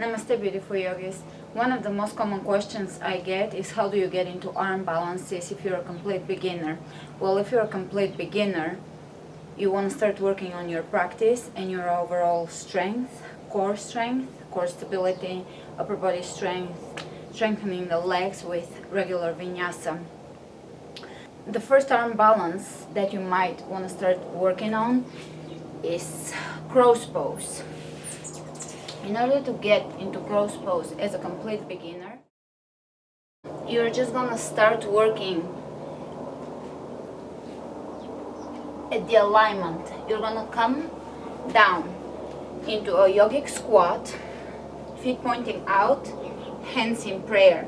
Namaste, beautiful yogis. One of the most common questions I get is how do you get into arm balances if you're a complete beginner? Well, if you're a complete beginner, you want to start working on your practice and your overall strength, core stability, upper body strength, strengthening the legs with regular vinyasa. The first arm balance that you might want to start working on is cross pose. In order to get into cross pose as a complete beginner, you're just gonna start working at the alignment. You're gonna come down into a yogic squat, feet pointing out, hands in prayer,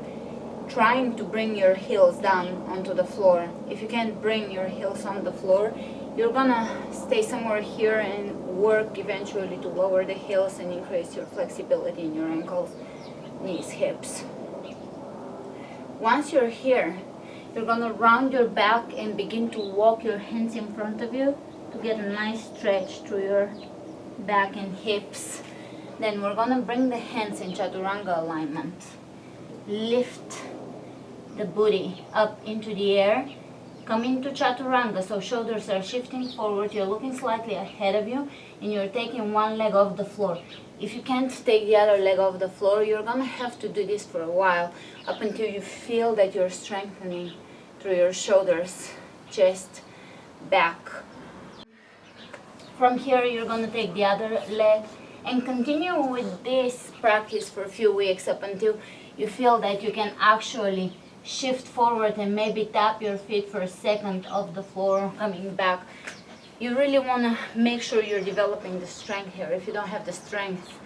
trying to bring your heels down onto the floor. If you can't bring your heels on the floor, you're gonna stay somewhere here and work eventually to lower the heels and increase your flexibility in your ankles, knees, hips. Once you're here, you're gonna round your back and begin to walk your hands in front of you to get a nice stretch through your back and hips. Then we're gonna bring the hands in Chaturanga alignment. Lift the booty up into the air. Come into Chaturanga, so shoulders are shifting forward, you're looking slightly ahead of you, and you're taking one leg off the floor. If you can't take the other leg off the floor, you're gonna have to do this for a while, up until you feel that you're strengthening through your shoulders, chest, back. From here, you're gonna take the other leg and continue with this practice for a few weeks up until you feel that you can actually shift forward and maybe tap your feet for a second off the floor, coming back. You really want to make sure you're developing the strength here. If you don't have the strength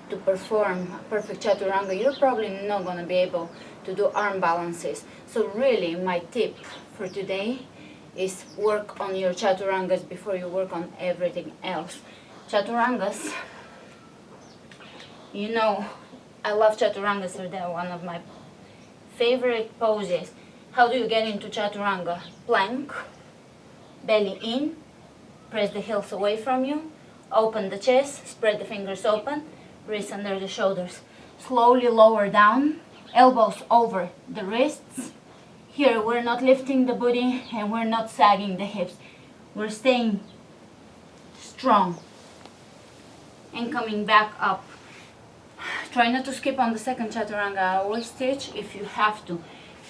to perform a perfect Chaturanga, you're probably not going to be able to do arm balances. So really, my tip for today is work on your Chaturangas before you work on everything else. Chaturangas, you know, I love Chaturangas, so they're one of my favorite poses. How do you get into Chaturanga? Plank, belly in, press the heels away from you, open the chest, spread the fingers open, wrists under the shoulders. Slowly lower down, elbows over the wrists. Here we're not lifting the booty and we're not sagging the hips. We're staying strong and coming back up. Try not to skip on the second Chaturanga. I always teach, if you have to,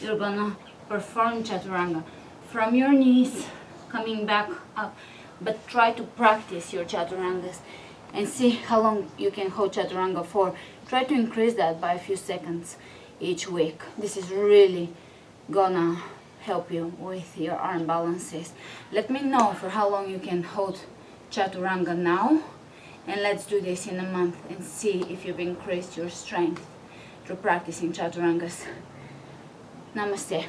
you're gonna perform Chaturanga from your knees, coming back up. But try to practice your Chaturangas and see how long you can hold Chaturanga for. Try to increase that by a few seconds each week. This is really gonna help you with your arm balances. Let me know for how long you can hold Chaturanga now. And let's do this in a month and see if you've increased your strength through practicing Chaturangas. Namaste.